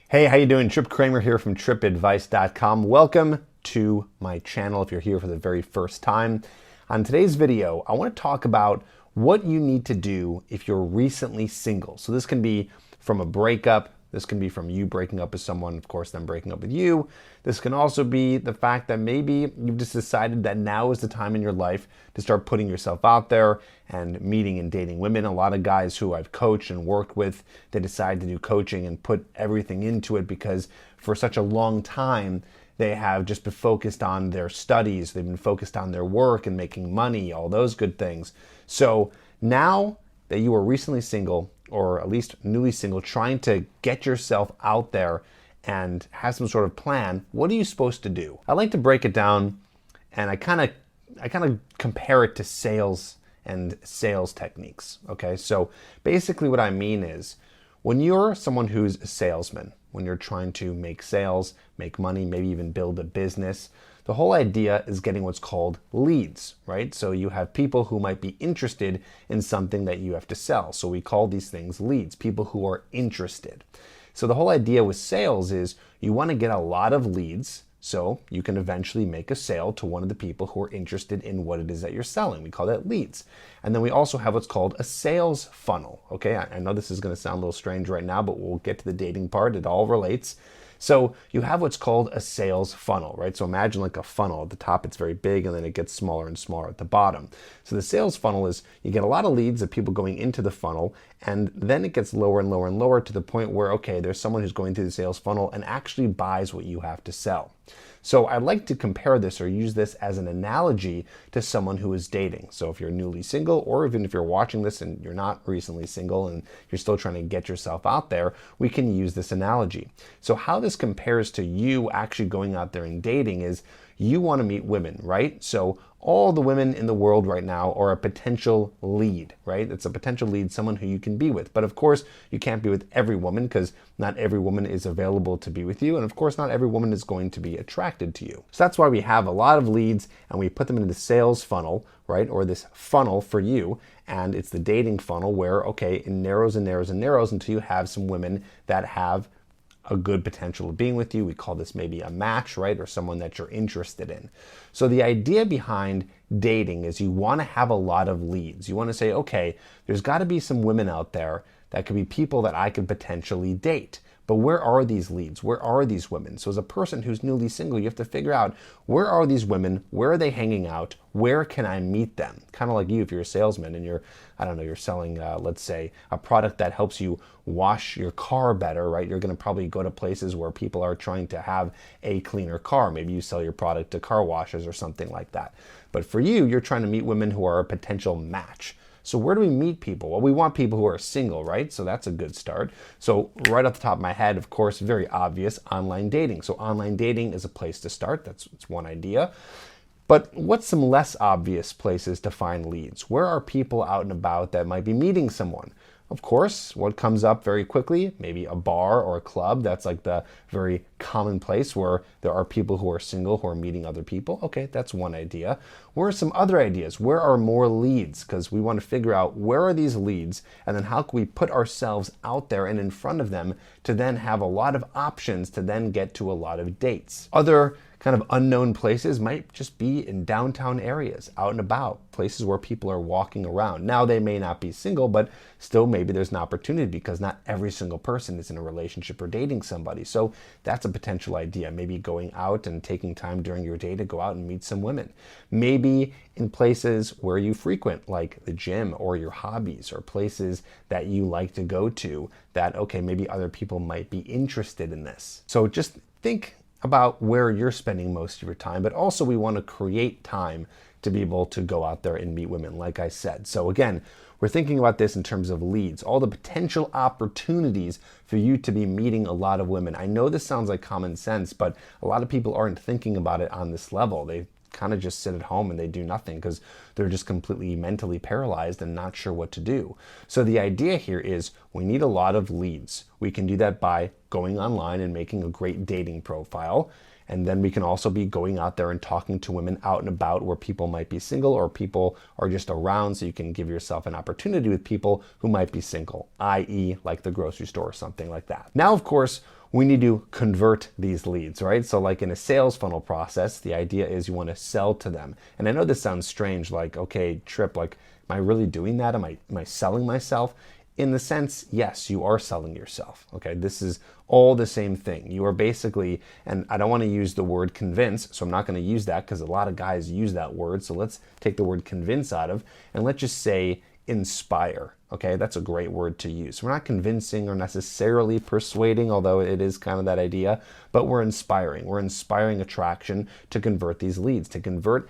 Hey, how you doing? Tripp Kramer here from trippadvice.com. Welcome to my channel if you're here for the very first time. On today's video, I want to talk about what you need to do if you're recently single. So this can be from a breakup. This can be from you breaking up with someone, of course, them breaking up with you. This can also be the fact that maybe you've just decided that now is the time in your life to start putting yourself out there and meeting and dating women. A lot of guys who I've coached and worked with, they decide to do coaching and put everything into it because for such a long time, they have just been focused on their studies. They've been focused on their work and making money, all those good things. So now that you are recently single, or at least newly single, trying to get yourself out there and have some sort of plan, what are you supposed to do? I like to break it down, and I kind of compare it to sales and sales techniques. Okay, so basically what I mean is when you're someone who's a salesman, when you're trying to make sales, make money, maybe even build a business, the whole idea is getting what's called leads, right? So you have people who might be interested in something that you have to sell. So we call these things leads, people who are interested. So the whole idea with sales is you want to get a lot of leads so you can eventually make a sale to one of the people who are interested in what it is that you're selling. We call that leads. And then we also have what's called a sales funnel. Okay, I know this is going to sound a little strange right now, but we'll get to the dating part. It all relates. So you have what's called a sales funnel, right? So imagine like a funnel. At the top, it's very big, and then it gets smaller and smaller at the bottom. So the sales funnel is you get a lot of leads of people going into the funnel, and then it gets lower and lower and lower to the point where, okay, there's someone who's going through the sales funnel and actually buys what you have to sell. So I like to compare this or use this as an analogy to someone who is dating. So if you're newly single, or even if you're watching this and you're not recently single and you're still trying to get yourself out there, we can use this analogy. So how this compares to you actually going out there and dating is you want to meet women, right? So all the women in the world right now are a potential lead, right? It's a potential lead, someone who you can be with. But of course, you can't be with every woman because not every woman is available to be with you. And of course, not every woman is going to be attracted to you. So that's why we have a lot of leads and we put them into the sales funnel, right? Or this funnel for you. And it's the dating funnel where, okay, it narrows and narrows and narrows until you have some women that have a good potential of being with you. We call this maybe a match, right? Or someone that you're interested in. So the idea behind dating is you want to have a lot of leads. You want to say, okay, there's got to be some women out there that could be people that I could potentially date. But where are these leads? Where are these women? So as a person who's newly single, you have to figure out where are these women? Where are they hanging out? Where can I meet them? Kind of like you, if you're a salesman and you're, I don't know, you're selling, let's say, a product that helps you wash your car better, right? You're going to probably go to places where people are trying to have a cleaner car. Maybe you sell your product to car washers or something like that. But for you, you're trying to meet women who are a potential match. So where do we meet people? Well, we want people who are single, right? So that's a good start. So right off the top of my head, of course, very obvious, online dating. So online dating is a place to start. That's one idea. But what's some less obvious places to find leads? Where are people out and about that might be meeting someone? Of course, what comes up very quickly, maybe a bar or a club. That's like the very common place where there are people who are single who are meeting other people. Okay, that's one idea. Where are some other ideas? Where are more leads? Because we want to figure out where are these leads and then how can we put ourselves out there and in front of them to then have a lot of options to then get to a lot of dates. Other kind of unknown places might just be in downtown areas, out and about, places where people are walking around. Now, they may not be single, but still maybe there's an opportunity because not every single person is in a relationship or dating somebody. So that's a potential idea. Maybe going out and taking time during your day to go out and meet some women. Maybe in places where you frequent, like the gym or your hobbies or places that you like to go to that, okay, maybe other people might be interested in this. So just think about where you're spending most of your time, but also we want to create time to be able to go out there and meet women, like I said. So again, we're thinking about this in terms of leads, all the potential opportunities for you to be meeting a lot of women. I know this sounds like common sense, but a lot of people aren't thinking about it on this level. They kind of just sit at home and they do nothing because they're just completely mentally paralyzed and not sure what to do. So the idea here is we need a lot of leads. We can do that by going online and making a great dating profile. And then we can also be going out there and talking to women out and about where people might be single or people are just around, so you can give yourself an opportunity with people who might be single, i.e. like the grocery store or something like that. Now, of course, we need to convert these leads, right? So like in a sales funnel process, the idea is you want to sell to them. And I know this sounds strange, like, okay, Tripp, like, am I really doing that? Am I selling myself? In the sense, yes, you are selling yourself, okay? This is all the same thing. You are basically, and I don't want to use the word convince, so I'm not going to use that because a lot of guys use that word. So let's take the word convince out of, and let's just say inspire, okay? That's a great word to use. We're not convincing or necessarily persuading, although it is kind of that idea, but we're inspiring. We're inspiring attraction to convert these leads, to convert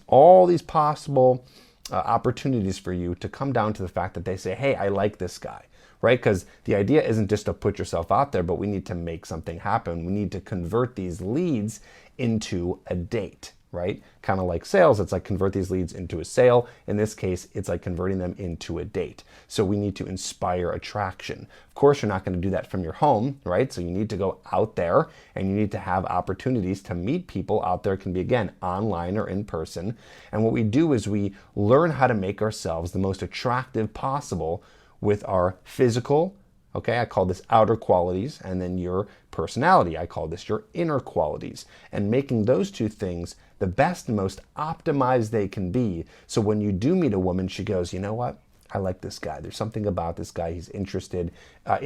all these possible opportunities for you to come down to the fact that they say, hey, I like this guy, right? Because the idea isn't just to put yourself out there, but we need to make something happen. We need to convert these leads into a date, right? Kind of like sales, it's like convert these leads into a sale. In this case, it's like converting them into a date. So we need to inspire attraction. Of course, you're not going to do that from your home, right? So you need to go out there and you need to have opportunities to meet people out there. It can be, again, online or in person. And what we do is we learn how to make ourselves the most attractive possible with our physical, okay, I call this outer qualities, and then your personality, I call this your inner qualities, and making those two things the best and most optimized they can be. So when you do meet a woman, she goes, you know what? I like this guy. There's something about this guy. He's interesting. I'm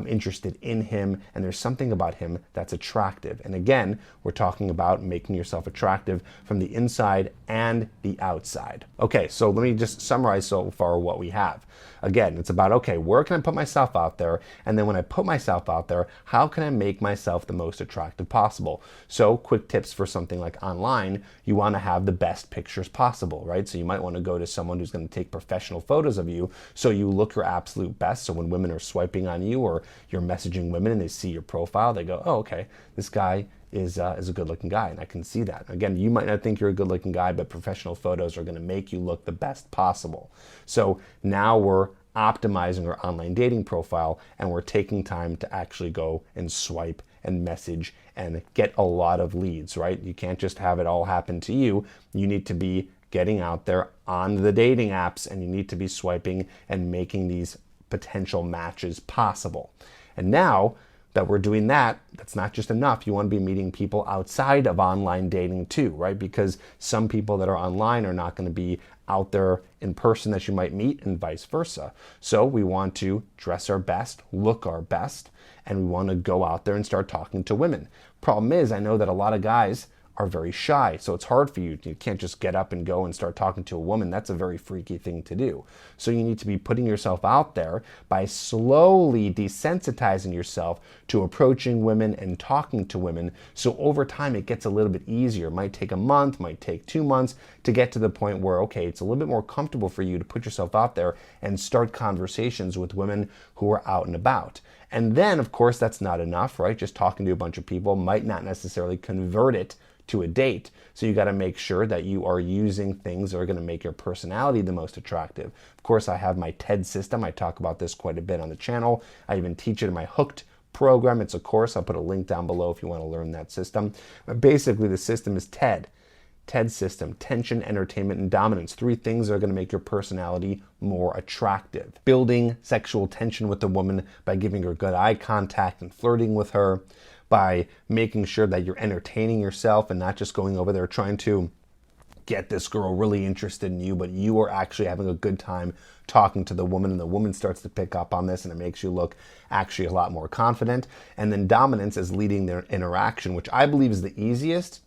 interested in him. And there's something about him that's attractive. And again, we're talking about making yourself attractive from the inside and the outside. Okay, so let me just summarize so far what we have. Again, it's about, okay, where can I put myself out there? And then when I put myself out there, how can I make myself the most attractive possible? So quick tips for something like online, you want to have the best pictures possible, right? So you might want to go to someone who's going to take professional photos of you so you look your absolute best. So when women are swiping on you or you're messaging women and they see your profile, they go, oh, okay, this guy is a good-looking guy, and I can see that. Again, you might not think you're a good-looking guy, but professional photos are going to make you look the best possible. So now we're optimizing our online dating profile, and we're taking time to actually go and swipe and message and get a lot of leads, right? You can't just have it all happen to you. You need to be getting out there on the dating apps, and you need to be swiping and making these potential matches possible. And now that we're doing that, that's not just enough. You want to be meeting people outside of online dating too, right? Because some people that are online are not going to be out there in person that you might meet, and vice versa. So we want to dress our best, look our best, and we want to go out there and start talking to women. Problem is, I know that a lot of guys are very shy, so it's hard for you. You can't just get up and go and start talking to a woman. That's a very freaky thing to do. So you need to be putting yourself out there by slowly desensitizing yourself to approaching women and talking to women. So over time, it gets a little bit easier. It might take a month, might take 2 months to get to the point where, okay, it's a little bit more comfortable for you to put yourself out there and start conversations with women who are out and about. And then, of course, that's not enough, right? Just talking to a bunch of people might not necessarily convert it to a date. So you got to make sure that you are using things that are going to make your personality the most attractive. Of course, I have my TED system. I talk about this quite a bit on the channel. I even teach it in my Hooked program. It's a course. I'll put a link down below if you want to learn that system. But basically, the system is TED. TED system, tension, entertainment, and dominance. 3 things that are going to make your personality more attractive. Building sexual tension with a woman by giving her good eye contact and flirting with her, by making sure that you're entertaining yourself and not just going over there trying to get this girl really interested in you, but you are actually having a good time talking to the woman, and the woman starts to pick up on this, and it makes you look actually a lot more confident. And then dominance is leading their interaction, which I believe is the easiest,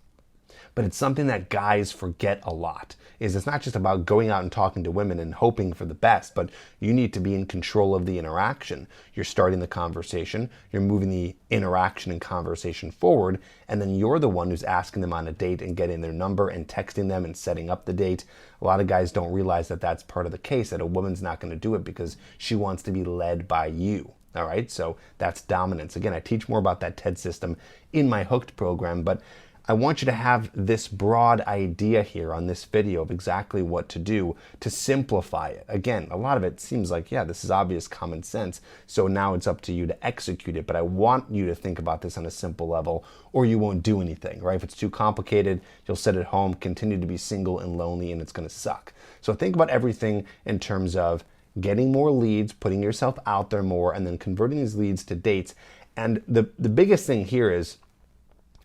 but it's something that guys forget a lot. It's not just about going out and talking to women and hoping for the best, but you need to be in control of the interaction. You're starting the conversation, you're moving the interaction and conversation forward, and then you're the one who's asking them on a date and getting their number and texting them and setting up the date. A lot of guys don't realize that that's part of the case, that a woman's not going to do it because she wants to be led by you. All right, so that's dominance. Again, I teach more about that TED system in my Hooked program, but I want you to have this broad idea here on this video of exactly what to do to simplify it. Again, a lot of it seems like, yeah, this is obvious common sense, so now it's up to you to execute it, but I want you to think about this on a simple level or you won't do anything, right? If it's too complicated, you'll sit at home, continue to be single and lonely, and it's going to suck. So think about everything in terms of getting more leads, putting yourself out there more, and then converting these leads to dates. And the biggest thing here is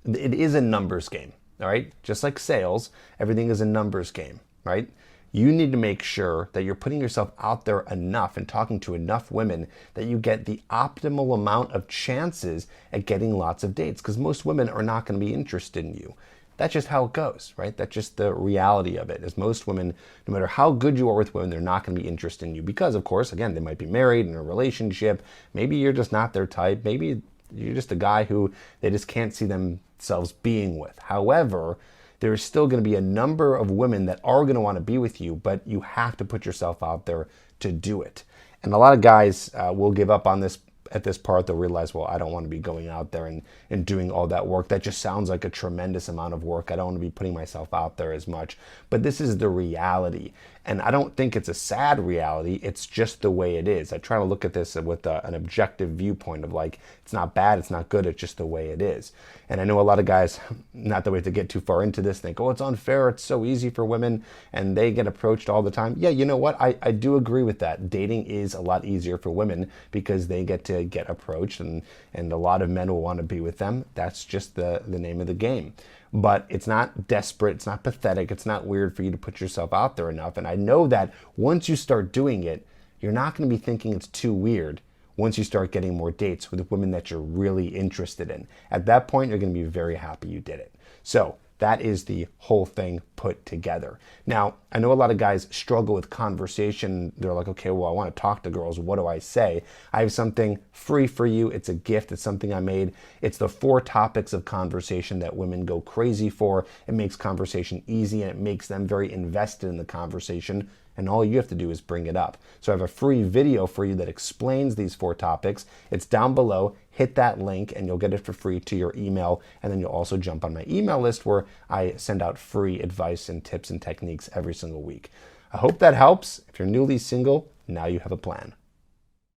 it is a numbers game, all right? Just like sales, everything is a numbers game, right? You need to make sure that you're putting yourself out there enough and talking to enough women that you get the optimal amount of chances at getting lots of dates, because most women are not going to be interested in you. That's just how it goes, right? That's just the reality of it, is most women, no matter how good you are with women, they're not going to be interested in you because, of course, again, they might be married in a relationship. Maybe you're just not their type. Maybe you're just a guy who they just can't see themselves being with. However, there's still going to be a number of women that are going to want to be with you, but you have to put yourself out there to do it. And a lot of guys will give up on this at this part. They'll realize, well, I don't want to be going out there and doing all that work. That just sounds like a tremendous amount of work. I don't want to be putting myself out there as much. But this is the reality. And I don't think it's a sad reality. It's just the way it is. I try to look at this with an objective viewpoint of like, it's not bad, it's not good, it's just the way it is. And I know a lot of guys, not that we have to get too far into this, think, oh, it's unfair, it's so easy for women, and they get approached all the time. Yeah, you know what? I do agree with that. Dating is a lot easier for women because they get to get approached, and a lot of men will want to be with them. That's just the name of the game. But it's not desperate, it's not pathetic, it's not weird for you to put yourself out there enough. And I know that once you start doing it, you're not going to be thinking it's too weird once you start getting more dates with women that you're really interested in. At that point, you're going to be very happy you did it. So that is the whole thing put together. Now, I know a lot of guys struggle with conversation. They're like, okay, well, I want to talk to girls. What do I say? I have something free for you. It's a gift. It's something I made. It's the 4 topics of conversation that women go crazy for. It makes conversation easy, and it makes them very invested in the conversation. And all you have to do is bring it up. So I have a free video for you that explains these 4 topics. It's down below. Hit that link and you'll get it for free to your email. And then you'll also jump on my email list where I send out free advice and tips and techniques every single week. I hope that helps. If you're newly single, now you have a plan.